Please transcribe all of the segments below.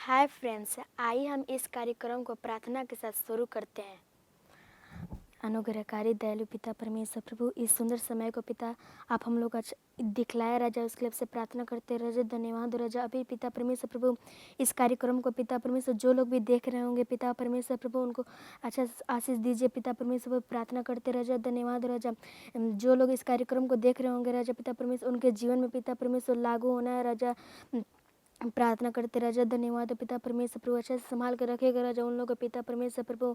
Hi friends, आइए हम इस कार्यक्रम को प्रार्थना के साथ शुरू करते हैं। अनुग्रहकारी दयालु पिता परमेश्वर प्रभु, इस सुंदर समय को पिता आप हम लोग आज दिखलाया राजा, उसके लिए से प्रार्थना करते राजा। धन्यवाद राजा। अभी पिता परमेश्वर प्रभु इस कार्यक्रम को पिता परमेश्वर जो लोग भी देख रहे होंगे पिता परमेश्वर प्रभु उनको अच्छा आशीष दीजिए पिता परमेश्वर प्रभु, प्रार्थना करते राजा। धन्यवाद राजा। जो लोग इस कार्यक्रम को देख रहे होंगे राजा पिता परमेश्वर उनके जीवन में पिता परमेश्वर लागू होना है राजा। प्रार्थना करते राजा। धन्यवाद पिता परमेश्वर प्रभु, अच्छे से संभाल कर रखेगा राजा उन लोगों को पिता परमेश्वर प्रभु।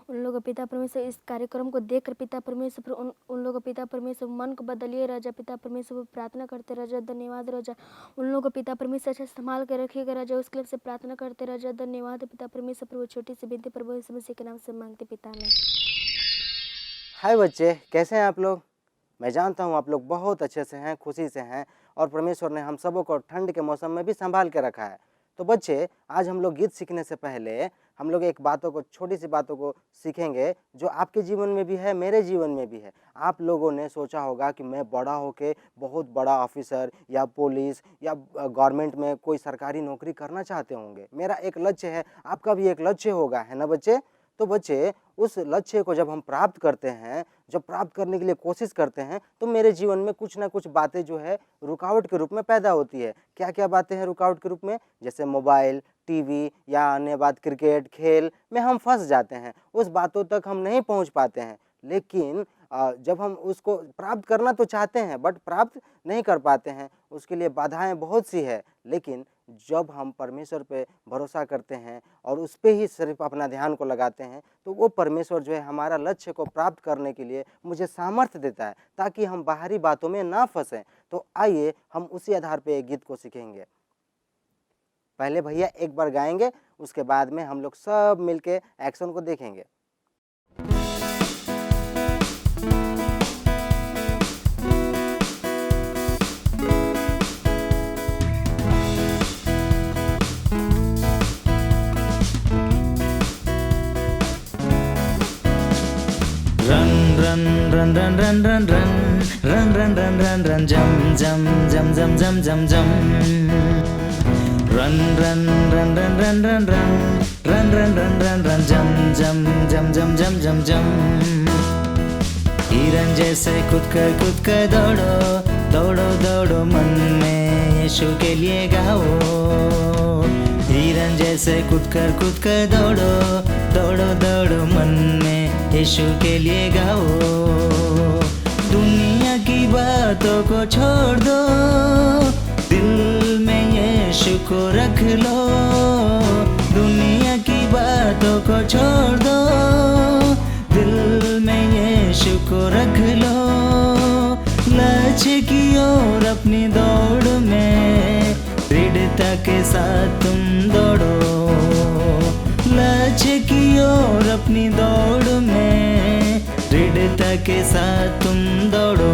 उन लोगों को पिता परमेश्वर इस कार्यक्रम को देखकर पिता परमेश्वर प्रभु उन लोगों को पिता परमेश्वर मन को बदलिए राजा पिता परमेश्वर प्रभु, प्रार्थना करते राजा। धन्यवाद राजा। उन लोगों को पिता परमेश्वर अच्छे से संभाल कर रखेगा राजा, उसके लिए से प्रार्थना करते राजा। धन्यवाद पिता परमेश्वर प्रभु। छोटी सी विनती प्रभु यीशु मसीह के नाम से मांगते पिता में। हाय बच्चे, कैसे हैं आप लोग? मैं जानता हूँ आप लोग बहुत अच्छे से हैं, खुशी से हैं और परमेश्वर ने हम सबों को ठंड के मौसम में भी संभाल के रखा है। तो बच्चे, आज हम लोग गीत सीखने से पहले हम लोग एक छोटी सी बातों को सीखेंगे जो आपके जीवन में भी है, मेरे जीवन में भी है। आप लोगों ने सोचा होगा कि मैं बड़ा होके बहुत बड़ा ऑफिसर या पुलिस या गवर्नमेंट में कोई सरकारी नौकरी करना चाहते होंगे। मेरा एक लक्ष्य है, आपका भी एक लक्ष्य होगा, है ना बच्चे? तो बच्चे, उस लक्ष्य को जब हम प्राप्त करते हैं, जब प्राप्त करने के लिए कोशिश करते हैं, तो मेरे जीवन में कुछ ना कुछ बातें जो है रुकावट के रूप में पैदा होती है। क्या क्या बातें हैं रुकावट के रूप में? जैसे मोबाइल, टीवी या अन्य बात क्रिकेट, खेल में हम फंस जाते हैं, उस बातों तक हम नहीं पहुंच पाते हैं। लेकिन जब हम उसको प्राप्त करना तो चाहते हैं बट प्राप्त नहीं कर पाते हैं, उसके लिए बाधाएं बहुत सी है। लेकिन जब हम परमेश्वर पे भरोसा करते हैं और उस पे ही सिर्फ अपना ध्यान को लगाते हैं, तो वो परमेश्वर जो है हमारा लक्ष्य को प्राप्त करने के लिए मुझे सामर्थ्य देता है ताकि हम बाहरी बातों में ना फंसें। तो आइए हम उसी आधार पे एक गीत को सीखेंगे। पहले भैया एक बार गाएंगे, उसके बाद में हम लोग सब मिलके एक्शन को देखेंगे। Run, run, run, run, run, run, run, run, run, run, run, jump, jump, jump, jump, jump, jump, jump. Run, run, run, run, run, run, run, run, run, run, run, run, jump, jump, jump, jump, jump, jump, jump. हिरन जैसे कूद कर दौड़ो, दौड़ो, दौड़ो, मन में यीशु के लिए गाओ। हिरन जैसे कूद कर दौड़ो, दौड़ो, दौड़ो, मन में यीशु के लिए गाओ। दुनिया की बातों को छोड़ दो, दिल में यीशु को रख लो। दुनिया की बातों को छोड़ दो, दिल में यीशु को रख लो। लक्ष्य की ओर अपनी दौड़ में दृढ़ता के साथ तुम दौड़ो। लक्ष्य की ओर अपनी दौड़ में दृढ़ता के साथ तुम दौड़ो।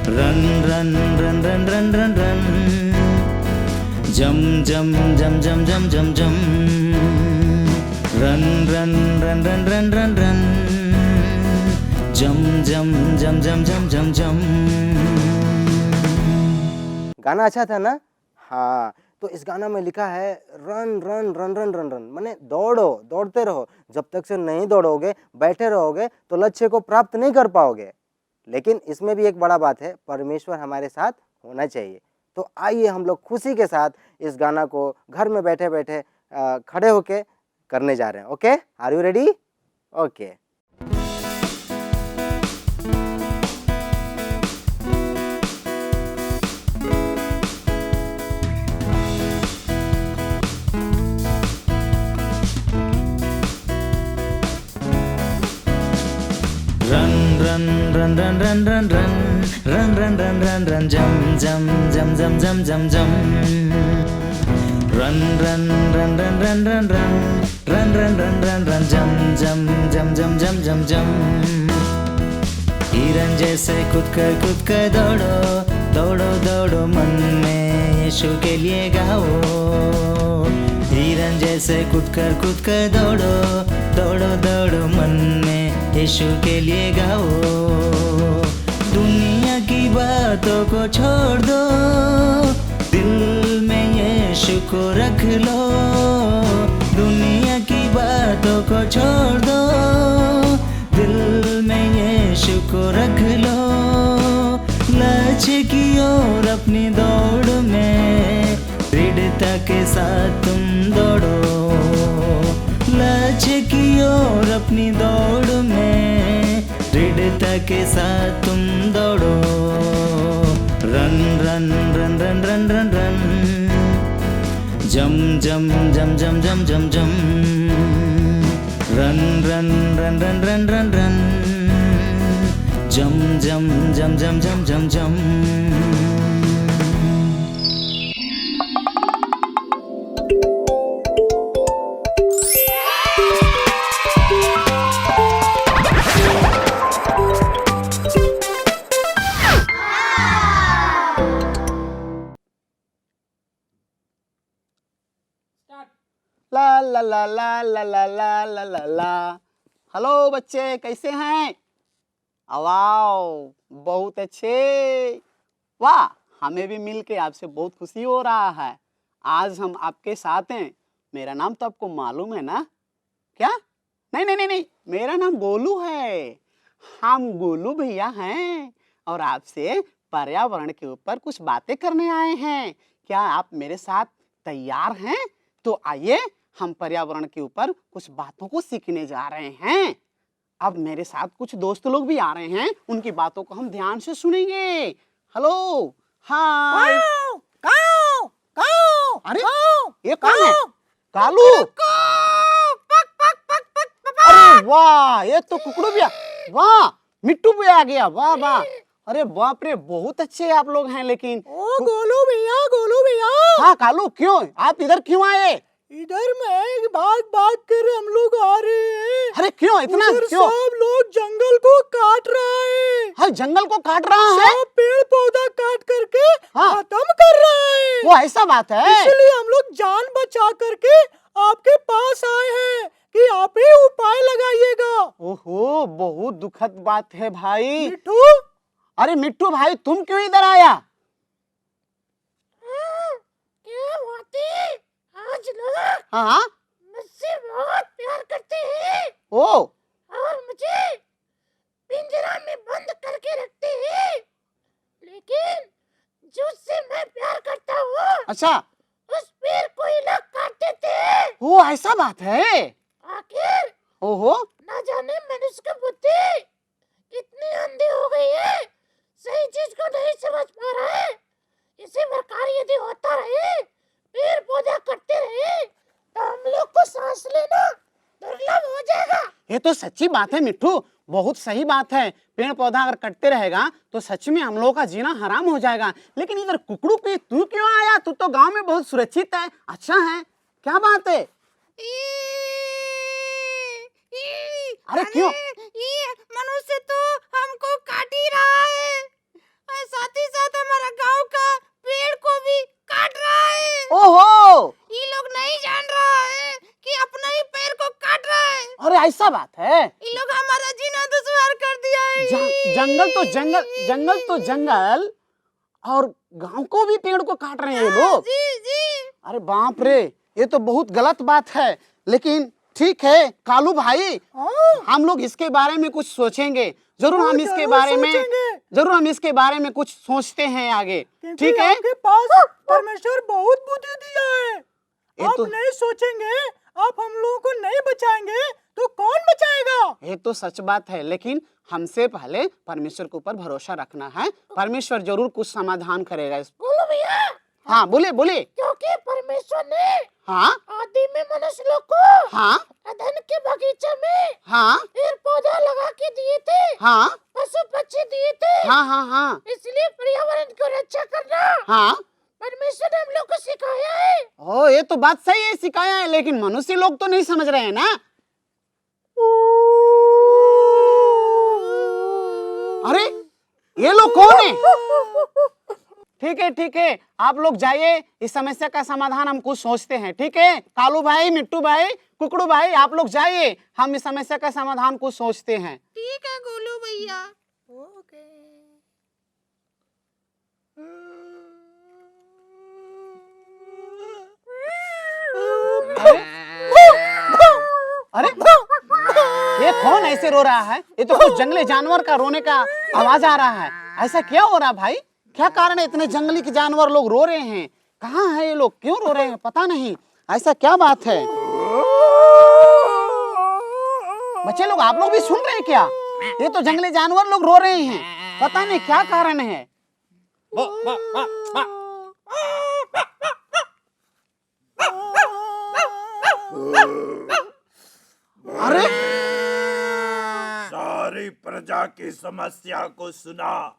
Run, run, run, run, run, run, run, जम, जम, जम, जम, जम, जम, जम, run, run, run, run, run, run, run, जम, जम, जम, जम, जम, जम, जम। गाना अच्छा था ना? हाँ, तो इस गाना में लिखा है run, run, run, run, run, run, माने दौड़ो, दौड़ते रहो। जब तक से नहीं दौड़ोगे, बैठे रहोगे तो लक्ष्य को प्राप्त नहीं कर पाओगे। लेकिन इसमें भी एक बड़ा बात है, परमेश्वर हमारे साथ होना चाहिए। तो आइए हम लोग खुशी के साथ इस गाना को घर में बैठे बैठे खड़े होके करने जा रहे हैं। Okay, are you ready? Okay. Run, run, run, run, run, run, run, run, run, run, run, jump, jump, jump, jump, jump, jump, jump. Run, run, run, run, run, run, run, run, run, run, run, run, jump, jump, jump, jump, jump, jump, jump. हिरन जैसे कूद कर दौड़ो, दौड़ो, दौड़ो, मन में यीशु के लिए गाओ। हिरन जैसे कूद कर दौड़ो, दौड़ो, दौड़ो, मन में यीशु के लिए गाओ। दुनिया की बातों को छोड़ दो, दिल में यीशु को रख लो, दुनिया की बातों को छोड़ दो। दिल में यीशु को रख लो, लक्ष्य की ओर अपनी दौड़ में दृढ़ता के साथ तुम दौड़ो। लक्ष्य की ओर अपनी दौड़ में दृढ़ता के साथ तुम दौड़ो। Run run run run run run run, जम जम जम जम जम जम जम, run run run run run run run, जम जम जम जम जम जम जम। ला ला ला ला ला ला ला ला ला ला। हेलो बच्चे, कैसे हैं? वाओ, बहुत अच्छे। वाह, हमें भी मिल के आपसे बहुत खुशी हो रहा है। आज हम आपके साथ हैं। मेरा नाम तो आपको मालूम है ना? क्या? नहीं नहीं नहीं नहीं, मेरा नाम गोलू है। हम गोलू भैया हैं और आपसे पर्यावरण के ऊपर कुछ बातें करने आए हैं। क्या आप मेरे साथ तैयार हैं? तो आइए, हम पर्यावरण के ऊपर कुछ बातों को सीखने जा रहे हैं। अब मेरे साथ कुछ दोस्त लोग भी आ रहे हैं, उनकी बातों को हम ध्यान से सुनेंगे। हेलो, हाय। अरे ये कौन है? कालू। अरे वाह, ये तो कुकड़ू भैया। वाह, मिट्टू भी आ गया। वाह वाह, अरे बाप रे, बहुत अच्छे आप लोग हैं। लेकिन ओ गोलू भैया। हाँ कालू, क्यों आप इधर क्यों आए? इधर में भाग कर हम लोग आ रहे हैं। अरे क्यों इतना उधर क्यों? सब लोग जंगल को काट रहा है। हाँ, जंगल को काट रहा है। सब पेड़ पौधा काट करके हाँ। खत्म कर रहा है। वो ऐसा बात है। इसलिए हम लोग जान बचा करके आपके पास आए हैं कि आप ही उपाय लगाइएगा। ओहो, बहुत दुखद बात है भाई। मिट्टू, अरे मिट्टू भाई, तुम क्यों इधर आया? क्या बात है? आज लोग हाँ मुझसे बहुत प्यार करते हैं ओ, और मुझे पिंजरा में बंद करके रखते हैं। लेकिन जिससे मैं प्यार करता हूँ, अच्छा, उस पेड़ को ही लोग काट देते हैं। वो ऐसा बात है। आखिर ओहो, ना जाने मनुष्य की बुद्धि कितनी अंधी हो गई है, सही चीज को नहीं समझ पा रहा है। इसी प्रकार यदि होता रहे, पेड़ पौधा कटते रहे, तो हम लोग को सांस लेना दुर्लभ हो जाएगा। ये तो सच्ची बात है मिट्टू, बहुत सही बात है। पेड़ पौधा अगर कटते रहेगा तो सच में हम लोगों का जीना हराम हो जाएगा। लेकिन इधर कुकड़ू पे तू क्यों आया? तू तो गांव में बहुत सुरक्षित है, अच्छा है, क्या बात है? अरे क्यों? ये मनुष्य तो हमको काट ही रहा है और साथ ही साथ हमारा गांव का पेड़ को भी काट रहा है। ओहो, ये लोग नहीं जान रहा है कि अपना ही पेड़ को काट रहा है। अरे ऐसा बात है। ये लोग हमारा जीना दुश्वार कर दिया है। जंगल तो जंगल और गांव को भी पेड़ को काट रहे हैं ये लोग। जी जी। अरे बाप रे, ये तो बहुत गलत बात है। लेकिन ठीक है कालू भाई, हम लोग इसके बारे में कुछ सोचेंगे। जरूर हम इसके बारे में कुछ सोचते हैं आगे। ठीक है, आपके पास परमेश्वर बहुत बुद्धि दिया है। ये आप तो नहीं सोचेंगे, आप हम लोगों को नहीं बचाएंगे तो कौन बचाएगा? ये तो सच बात है। लेकिन हमसे पहले परमेश्वर के ऊपर भरोसा रखना है। परमेश्वर जरूर कुछ समाधान करेगा। बोलो भैया। हाँ बोले बोले। क्योंकि परमेश्वर ने हाँ आदि में मनुष्य लोग को हाँ अदन के बगीचे में हाँ पेड़ पौधा लगा के दिए थे, हाँ पशु पक्षी दिए थे। हाँ हाँ हाँ इसलिए पर्यावरण को रक्षा करना हाँ। परमेश्वर ने हम लोग को सिखाया है। ओ, ये तो बात सही है, सिखाया है। लेकिन मनुष्य लोग तो नहीं समझ रहे हैं ना। अरे ये लोग कौन है? ठीक है, आप लोग जाइए, इस समस्या का समाधान हम कुछ सोचते हैं। ठीक है, कालू भाई, मिट्टू भाई, कुकड़ू भाई, आप लोग जाइए, हम इस समस्या का समाधान कुछ सोचते हैं। ठीक है गोलू भैया। ओके। अरे ये कौन ऐसे रो रहा है? ये तो कुछ जंगली जानवर का रोने का आवाज आ रहा है। ऐसा क्या हो रहा भाई? क्या कारण है इतने जंगली के जानवर लोग रो रहे हैं? कहाँ है ये लोग? क्यों रो रहे हैं? पता नहीं, ऐसा क्या बात है? बच्चे लोग, आप लोग भी सुन रहे हैं क्या? ये तो जंगली जानवर लोग रो रहे हैं, पता नहीं क्या कारण है। अरे सारी प्रजा की समस्या को सुना।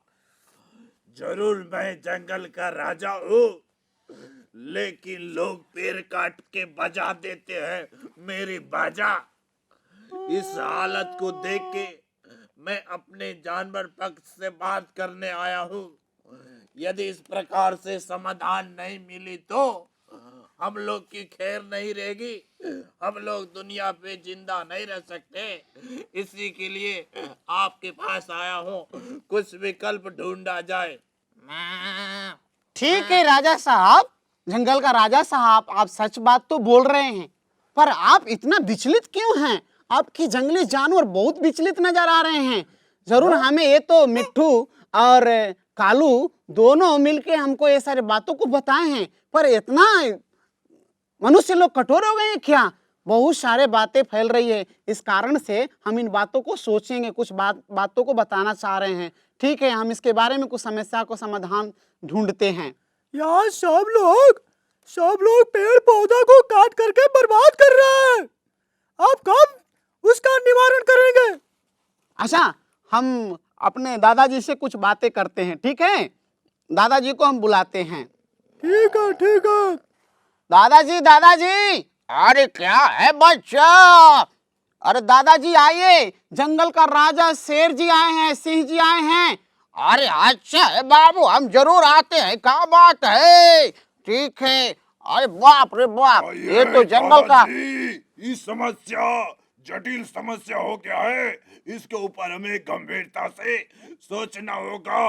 जरूर मैं जंगल का राजा हूँ, लेकिन लोग पेड़ काट के बजा देते हैं मेरी बाजा। इस हालत को देख के मैं अपने जानवर पक्ष से बात करने आया हूँ। यदि इस प्रकार से समाधान नहीं मिली तो हम लोग की खैर नहीं रहेगी, हम लोग दुनिया पे जिंदा नहीं रह सकते। इसी के लिए आपके पास आया हूँ, कुछ विकल्प ढूंढा जाए। ठीक है राजा साहब, जंगल का राजा साहब, आप सच बात तो बोल रहे हैं, पर आप इतना विचलित क्यों हैं? आपके जंगली जानवर बहुत विचलित नजर आ रहे हैं। जरूर हमें ये तो मिट्ठू और कालू दोनों मिलके हमको ये सारी बातों को बताए हैं, पर इतना मनुष्य लोग कठोर हो गए हैं क्या? बहुत सारे बातें फैल रही है, इस कारण से हम इन बातों को सोचेंगे, कुछ बातों को बताना चाह रहे हैं। ठीक है, हम इसके बारे में कुछ समस्या को समाधान ढूंढते हैं। यहाँ सब लोग पेड़ पौधा को काट करके बर्बाद कर रहे हैं। आप कब उसका निवारण करेंगे? अच्छा, हम अपने दादाजी से कुछ बातें करते हैं, ठीक है? दादाजी को हम बुलाते हैं। ठीक है। दादाजी, दादाजी। अरे क्या है बच्चा? अरे दादाजी आइए, जंगल का राजा शेर जी आए हैं, सिंह जी आए हैं। अरे अच्छा है बाबू, हम जरूर आते हैं, क्या बात है? ठीक है। अरे बाप रे बाप, ये तो जंगल का ये समस्या जटिल समस्या हो गया है, इसके ऊपर हमें गंभीरता से सोचना होगा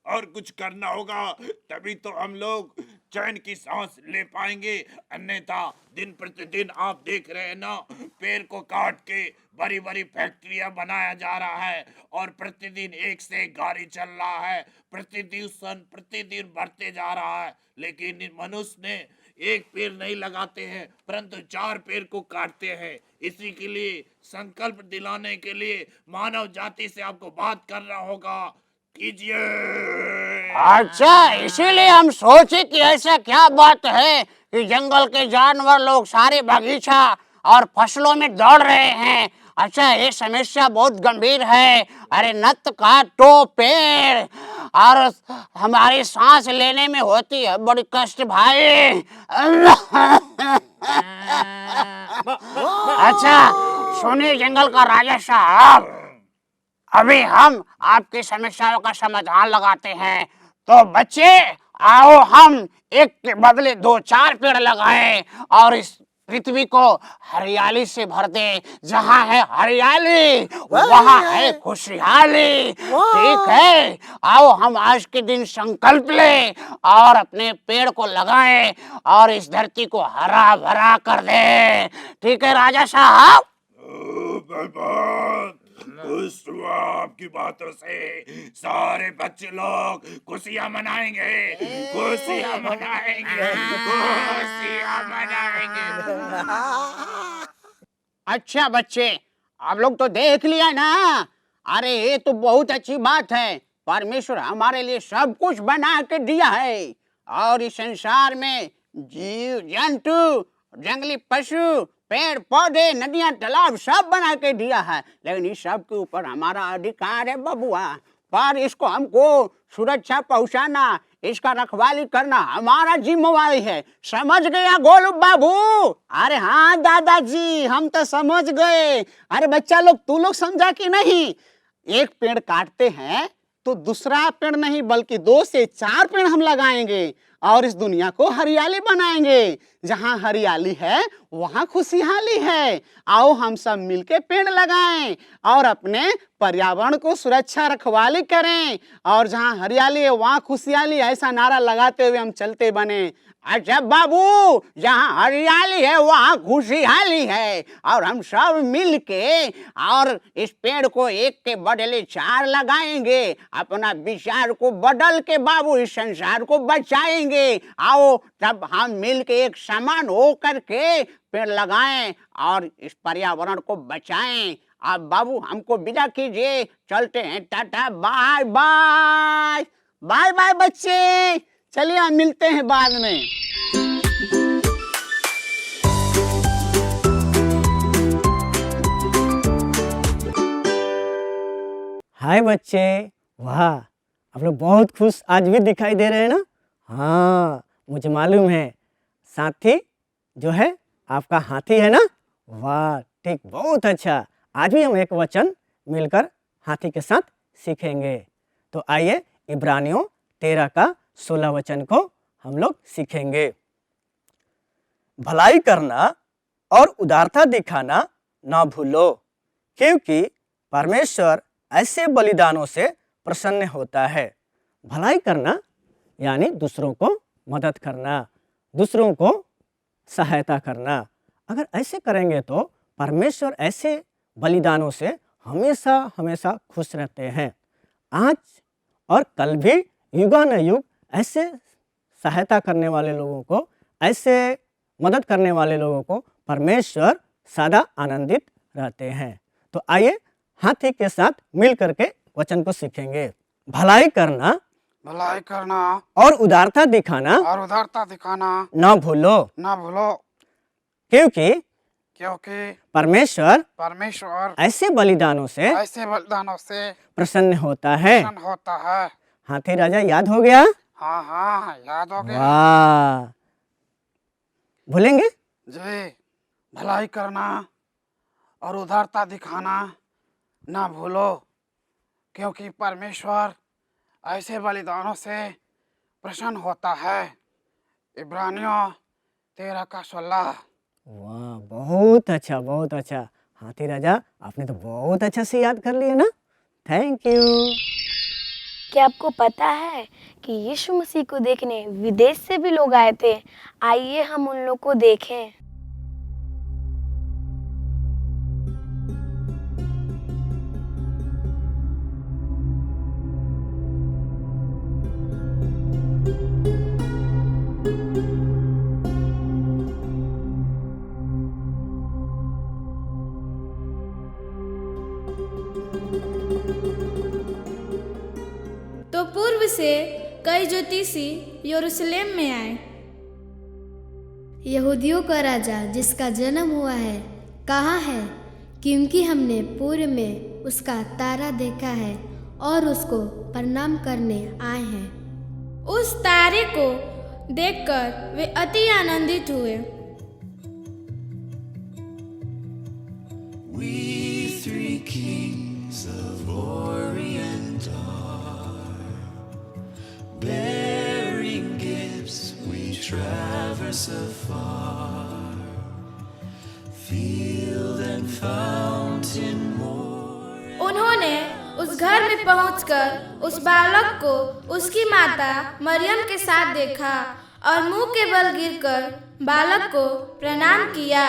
और कुछ करना होगा, तभी तो हम लोग चैन की सांस ले पाएंगे। अन्यथा दिन प्रतिदिन आप देख रहे हैं ना, पेड़ को काट के बड़ी बड़ी फैक्ट्रियां बनाया जा रहा है और प्रतिदिन एक से एक गाड़ी चल रहा है, प्रतिदिन बढ़ते जा रहा है, लेकिन मनुष्य ने एक पेड़ नहीं लगाते हैं परंतु 4 पेड़ को काटते हैं। इसी के लिए संकल्प दिलाने के लिए मानव जाति से आपको बात करना होगा, कीजिए। अच्छा, इसीलिए हम सोचे कि ऐसा क्या बात है कि जंगल के जानवर लोग सारे बगीचा और फसलों में दौड़ रहे हैं। अच्छा, ये समस्या बहुत गंभीर है। अरे नत काटो पेड़, और हमारी सांस लेने में होती है बड़ी कष्ट भाई। अच्छा सुनिए जंगल का राजा साहब, अभी हम आपकी समस्याओं का समाधान लगाते हैं। तो बच्चे आओ, हम एक के बदले 2-4 पेड़ लगाएं और इस पृथ्वी को हरियाली से भर दे। जहाँ है हरियाली वहाँ है खुशहाली। ठीक है, आओ हम आज के दिन संकल्प लें और अपने पेड़ को लगाएं और इस धरती को हरा भरा कर दें। ठीक है राजा साहब? खुश हुआ आपकी बातों से, सारे बच्चे लोग खुशियाँ मनाएंगे, खुशियाँ मनाएंगे, खुशियाँ मनाएंगे। अच्छा बच्चे, आप लोग तो देख लिया ना। अरे ये तो बहुत अच्छी बात है, परमेश्वर हमारे लिए सब कुछ बना के दिया है और इस संसार में जीव जंतु, जंगली पशु, पेड़ पौधे, नदियां, तालाब सब बना के दिया है, लेकिन इस सब के ऊपर हमारा अधिकार है बबुआ। पर इसको हमको सुरक्षा पहुंचाना, इसका रखवाली करना हमारा जिम्मेवारी है। समझ गया गोलू बाबू? अरे हाँ दादाजी, हम तो समझ गए। अरे बच्चा लोग, तू लोग समझा कि नहीं? एक पेड़ काटते हैं तो दूसरा पेड़ नहीं बल्कि 2 से 4 पेड़ हम लगाएंगे और इस दुनिया को हरियाली बनाएंगे। जहाँ हरियाली है वहाँ खुशहाली है। आओ हम सब मिलके पेड़ लगाएं और अपने पर्यावरण को सुरक्षा रखवाली करें, और जहाँ हरियाली है वहाँ खुशहाली, ऐसा नारा लगाते हुए हम चलते बने। अच्छा बाबू, जहाँ हरियाली है वहाँ खुशहाली है, और हम सब मिल के और इस पेड़ को एक के बदले 4 लगाएंगे। अपना विचार को बदल के बाबू इस संसार को बचाएंगे। आओ तब हम मिल के एक समान हो करके पेड़ लगाएं और इस पर्यावरण को बचाएं। आप बाबू हमको विदा कीजिए, चलते हैं, tata bye bye. Bye bye बच्चे, चलिए हम मिलते हैं बाद में। हाय बच्चे, वाह आप लोग बहुत खुश आज भी दिखाई दे रहे हैं ना। हाँ मुझे मालूम है, साथी जो है आपका हाथी है ना। वाह ठीक, बहुत अच्छा। आज भी हम एक वचन मिलकर हाथी के साथ सीखेंगे। तो आइए इब्रानियों 13 का 16 वचन को हम लोग सीखेंगे। भलाई करना और उदारता दिखाना ना भूलो, क्योंकि परमेश्वर ऐसे बलिदानों से प्रसन्न होता है। भलाई करना यानी दूसरों को मदद करना, दूसरों को सहायता करना। अगर ऐसे करेंगे तो परमेश्वर ऐसे बलिदानों से हमेशा हमेशा खुश रहते हैं। आज और कल भी युगानुयुग ऐसे सहायता करने वाले लोगों को, ऐसे मदद करने वाले लोगों को परमेश्वर सदा आनंदित रहते हैं। तो आइए हाथी के साथ मिल करके वचन को सीखेंगे। भलाई करना और उदारता दिखाना ना भूलो, क्योंकि परमेश्वर ऐसे बलिदानों से प्रसन्न होता है। हाथी राजा याद हो गया? हाँ याद हो गया। वाह, भूलेंगे? जी, भलाई करना और उदारता दिखाना ना भूलो, क्योंकि परमेश्वर ऐसे बलिदानों से प्रसन्न होता है। इब्रानियों 13 का 16। वाह, बहुत अच्छा, बहुत अच्छा। हाथी राजा आपने तो बहुत अच्छा से याद कर लिया ना, थैंक यू। क्या आपको पता है कि यीशु मसीह को देखने विदेश से भी लोग आए थे? आइए हम उन लोग को देखें। तो पूर्व से कई ज्योतिषी यरूशलेम में आए। यहूदियों का राजा जिसका जन्म हुआ है कहाँ है? क्योंकि हमने पूर्व में उसका तारा देखा है और उसको प्रणाम करने आए हैं। उस तारे को देखकर वे अति आनंदित हुए। We three kings of Orient are, bearing gifts we traverse afar, field and fountain more। उन्होंने उस घर में पहुंचकर उस बालक को उसकी माता मरियम के साथ देखा और मुंह के बल गिरकर बालक को प्रणाम किया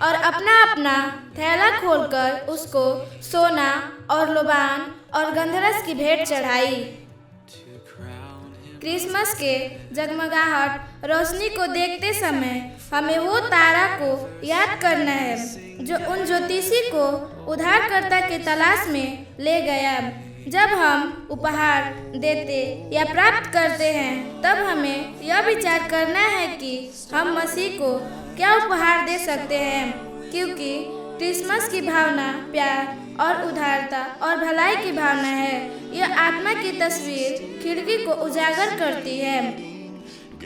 और अपना अपना थैला खोलकर उसको सोना और लोबान और गंधरस की भेंट चढ़ाई। क्रिसमस के जगमगाहट रोशनी को देखते समय हमें वो तारा को याद करना है जो उन ज्योतिषी को उद्धारकर्ता के तलाश में ले गया। जब हम उपहार देते या प्राप्त करते हैं तब हमें यह विचार करना है कि हम मसीह को क्या उपहार दे सकते हैं, क्योंकि क्रिसमस की भावना प्यार और उदारता और भलाई की भावना है। यह आत्मा की तस्वीर खिड़की को उजागर करती है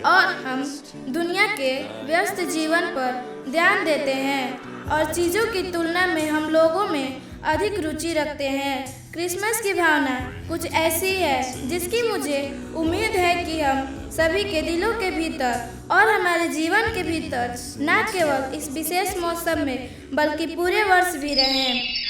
और हम दुनिया के व्यस्त जीवन पर ध्यान देते हैं और चीज़ों की तुलना में हम लोगों में अधिक रुचि रखते हैं। क्रिसमस की भावना कुछ ऐसी है जिसकी मुझे उम्मीद है कि हम सभी के दिलों के भीतर और हमारे जीवन के भीतर न केवल इस विशेष मौसम में बल्कि पूरे वर्ष भी रहें।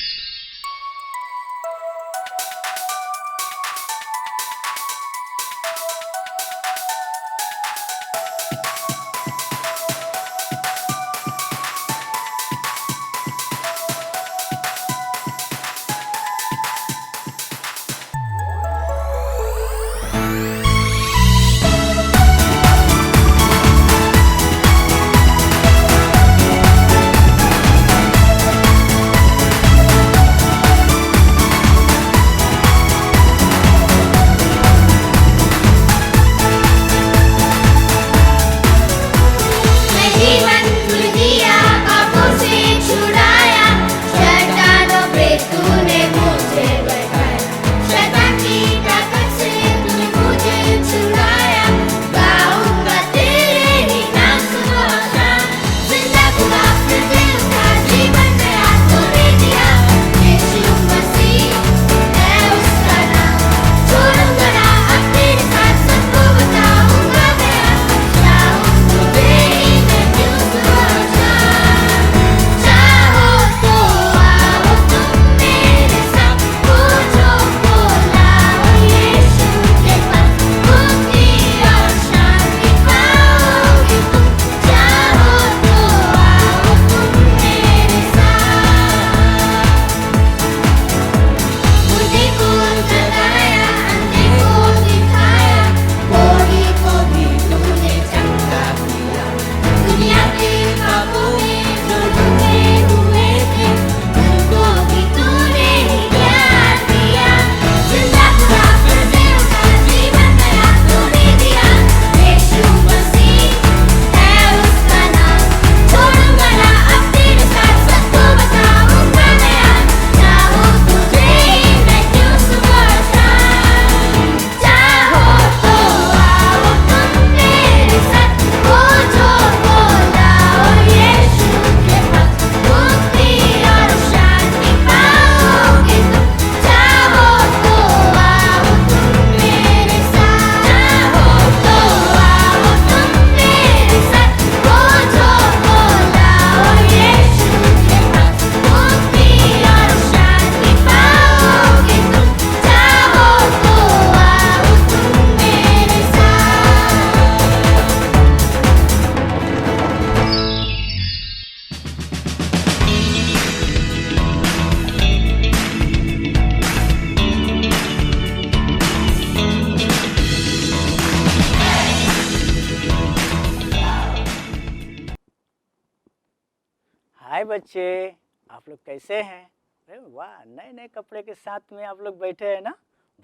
हाय बच्चे, आप लोग कैसे हैं? अरे वाह, नए नए कपड़े के साथ में आप लोग बैठे हैं ना,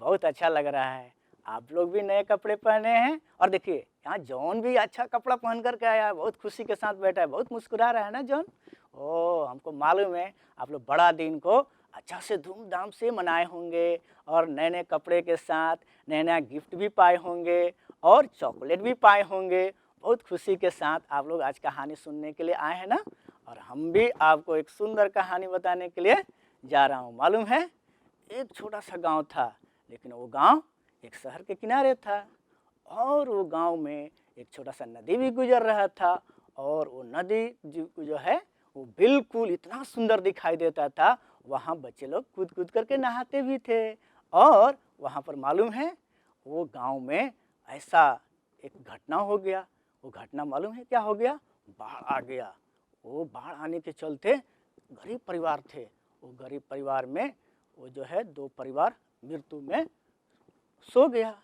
बहुत अच्छा लग रहा है। आप लोग भी नए कपड़े पहने हैं और देखिए यहाँ जॉन भी अच्छा कपड़ा पहन करके आया है, बहुत खुशी के साथ बैठा है, बहुत मुस्कुरा रहा है ना जॉन। ओ हमको मालूम है आप लोग बड़ा दिन को अच्छा से धूमधाम से मनाए होंगे और नए नए कपड़े के साथ नया नया गिफ्ट भी पाए होंगे और चॉकलेट भी पाए होंगे। बहुत खुशी के साथ आप लोग आज कहानी सुनने के लिए आए हैं ना, और हम भी आपको एक सुंदर कहानी बताने के लिए जा रहा हूँ। मालूम है एक छोटा सा गांव था, लेकिन वो गांव एक शहर के किनारे था और वो गांव में एक छोटा सा नदी भी गुजर रहा था और वो नदी जो है वो बिल्कुल इतना सुंदर दिखाई देता था। वहाँ बच्चे लोग कूद कूद करके नहाते भी थे और वहाँ पर मालूम है वो गांव में ऐसा एक घटना हो गया। वो घटना मालूम है क्या हो गया? बाढ़ आ गया। वो बाढ़ आने के चलते गरीब परिवार थे, वो गरीब परिवार में वो जो है 2 परिवार मृत्यु में सो गया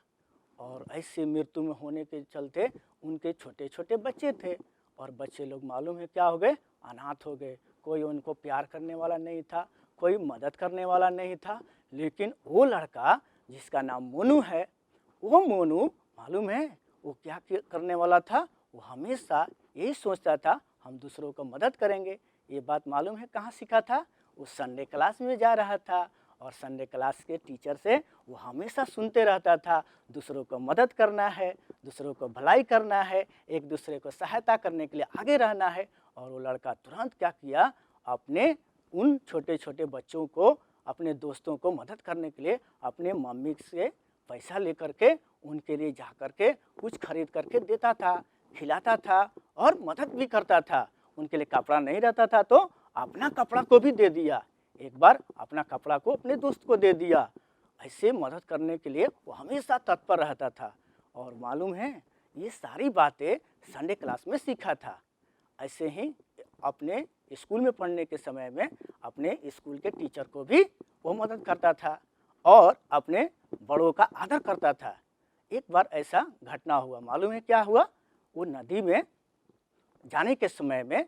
और ऐसे मृत्यु में होने के चलते उनके छोटे छोटे बच्चे थे और बच्चे लोग मालूम है क्या हो गए? अनाथ हो गए। कोई उनको प्यार करने वाला नहीं था, कोई मदद करने वाला नहीं था। लेकिन वो लड़का जिसका नाम मोनू है, वो मोनू मालूम है वो क्या करने वाला था? वो हमेशा यही सोचता था हम दूसरों को मदद करेंगे। ये बात मालूम है कहाँ सीखा था? वो संडे क्लास में जा रहा था और संडे क्लास के टीचर से वो हमेशा सुनते रहता था दूसरों को मदद करना है, दूसरों को भलाई करना है, एक दूसरे को सहायता करने के लिए आगे रहना है। और वो लड़का तुरंत क्या किया? अपने उन छोटे छोटे बच्चों को, अपने दोस्तों को मदद करने के लिए अपने मम्मी से पैसा लेकर के उनके लिए जा कर के कुछ खरीद करके देता था, खिलाता था और मदद भी करता था। उनके लिए कपड़ा नहीं रहता था तो अपना कपड़ा को भी दे दिया। एक बार अपना कपड़ा को अपने दोस्त को दे दिया। ऐसे मदद करने के लिए वो हमेशा तत्पर रहता था। और मालूम है ये सारी बातें संडे क्लास में सीखा था। ऐसे ही अपने स्कूल में पढ़ने के समय में अपने स्कूल के टीचर को भी वो मदद करता था और अपने बड़ों का आदर करता था। एक बार ऐसा घटना हुआ, मालूम है क्या हुआ? वो नदी में जाने के समय में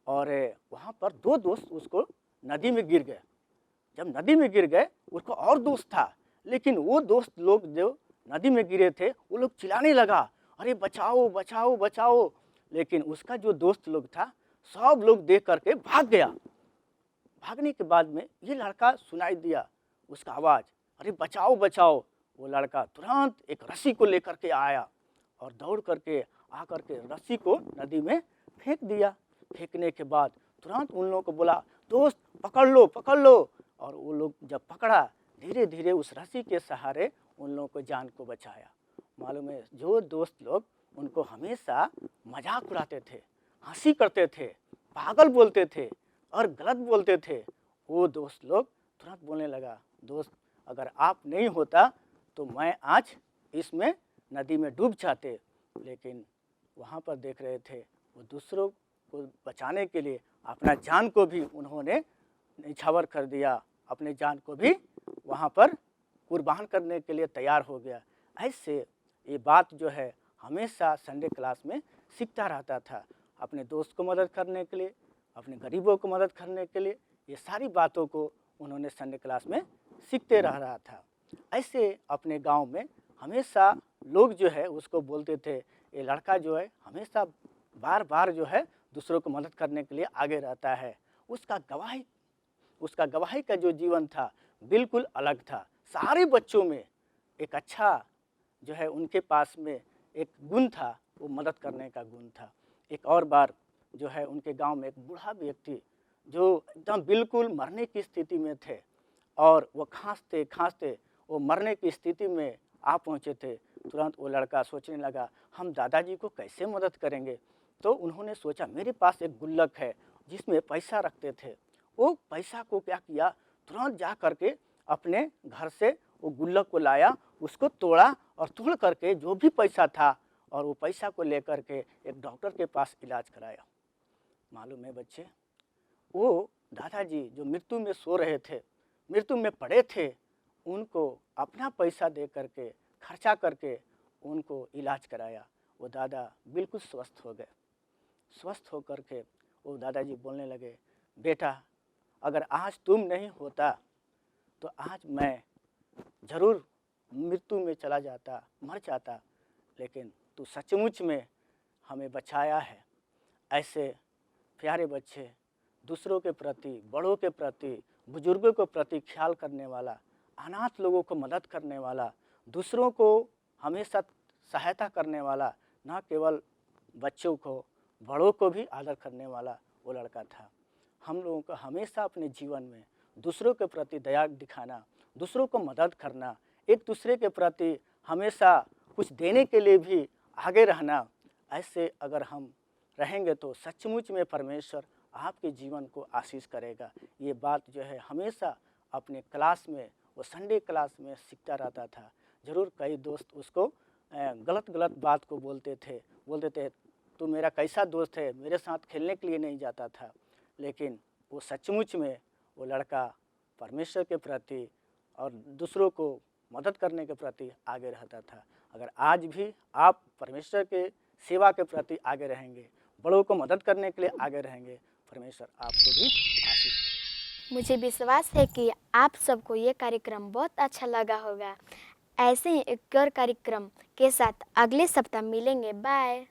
और वहाँ पर 2 दोस्त उसको नदी में गिर गए। जब नदी में गिर गए उसको और दोस्त था, लेकिन वो दोस्त लोग जो नदी में गिरे थे वो लोग चिल्लाने लगा, अरे बचाओ बचाओ बचाओ। लेकिन उसका जो दोस्त लोग था सब लोग देख करके भाग गया। भागने के बाद में ये लड़का सुनाई दिया उसका आवाज़, अरे बचाओ बचाओ। वो लड़का तुरंत एक रस्सी को लेकर के आया और दौड़ करके आकर के रस्सी को नदी में फेंक दिया। फेंकने के बाद तुरंत उन लोगों को बोला, दोस्त पकड़ लो पकड़ लो। और वो लोग जब पकड़ा, धीरे धीरे उस रस्सी के सहारे उन लोगों को जान को बचाया। मालूम है जो दोस्त लोग उनको हमेशा मजाक उड़ाते थे, हंसी करते थे, पागल बोलते थे और गलत बोलते थे, वो दोस्त लोग तुरंत बोलने लगा, दोस्त अगर आप नहीं होता तो मैं आज इसमें नदी में डूब जाते। लेकिन वहाँ पर देख रहे थे वो दूसरों को बचाने के लिए अपना जान को भी उन्होंने निछावर कर दिया, अपने जान को भी वहाँ पर कुर्बान करने के लिए तैयार हो गया। ऐसे ये बात जो है हमेशा संडे क्लास में सीखता रहता था, अपने दोस्त को मदद करने के लिए, अपने गरीबों को मदद करने के लिए। ये सारी बातों को उन्होंने संडे क्लास में सीखते रह रहा था। ऐसे अपने गांव में हमेशा लोग जो है उसको बोलते थे, ये लड़का जो है हमेशा बार बार जो है दूसरों को मदद करने के लिए आगे रहता है। उसका गवाही का जो जीवन था बिल्कुल अलग था। सारे बच्चों में एक अच्छा जो है उनके पास में एक गुण था, वो मदद करने का गुण था। एक और बार जो है उनके गांव में एक बूढ़ा व्यक्ति जो एकदम बिल्कुल मरने की स्थिति में थे और वो खांसते खांसते वो मरने की स्थिति में आ पहुँचे थे। तुरंत वो लड़का सोचने लगा हम दादाजी को कैसे मदद करेंगे। तो उन्होंने सोचा मेरे पास एक गुल्लक है जिसमें पैसा रखते थे। वो पैसा को क्या किया, तुरंत जा करके अपने घर से वो गुल्लक को लाया, उसको तोड़ा और तोड़ करके जो भी पैसा था और वो पैसा को लेकर के एक डॉक्टर के पास इलाज कराया। मालूम है बच्चे, वो दादाजी जो मृत्यु में सो रहे थे, मृत्यु में पड़े थे, उनको अपना पैसा दे करके खर्चा करके उनको इलाज कराया। वो दादा बिल्कुल स्वस्थ हो गए। स्वस्थ होकर के वो दादाजी बोलने लगे, बेटा अगर आज तुम नहीं होता तो आज मैं ज़रूर मृत्यु में चला जाता, मर जाता, लेकिन तू सचमुच में हमें बचाया है। ऐसे प्यारे बच्चे, दूसरों के प्रति, बड़ों के प्रति, बुजुर्गों के प्रति ख्याल करने वाला, अनाथ लोगों को मदद करने वाला, दूसरों को हमेशा सहायता करने वाला, न केवल बच्चों को, बड़ों को भी आदर करने वाला वो लड़का था। हम लोगों को हमेशा अपने जीवन में दूसरों के प्रति दया दिखाना, दूसरों को मदद करना, एक दूसरे के प्रति हमेशा कुछ देने के लिए भी आगे रहना, ऐसे अगर हम रहेंगे तो सचमुच में परमेश्वर आपके जीवन को आशीष करेगा। ये बात जो है हमेशा अपने क्लास में, वो संडे क्लास में सीखता रहता था। ज़रूर कई दोस्त उसको गलत गलत बात को बोलते थे तू मेरा कैसा दोस्त है, मेरे साथ खेलने के लिए नहीं जाता था, लेकिन वो सचमुच में वो लड़का परमेश्वर के प्रति और दूसरों को मदद करने के प्रति आगे रहता था। अगर आज भी आप परमेश्वर के सेवा के प्रति आगे रहेंगे, बड़ों को मदद करने के लिए आगे रहेंगे, परमेश्वर आपको भी आशीष देगा। मुझे विश्वास है कि आप सबको ये कार्यक्रम बहुत अच्छा लगा होगा। ऐसे ही एक और कार्यक्रम के साथ अगले सप्ताह मिलेंगे। बाय।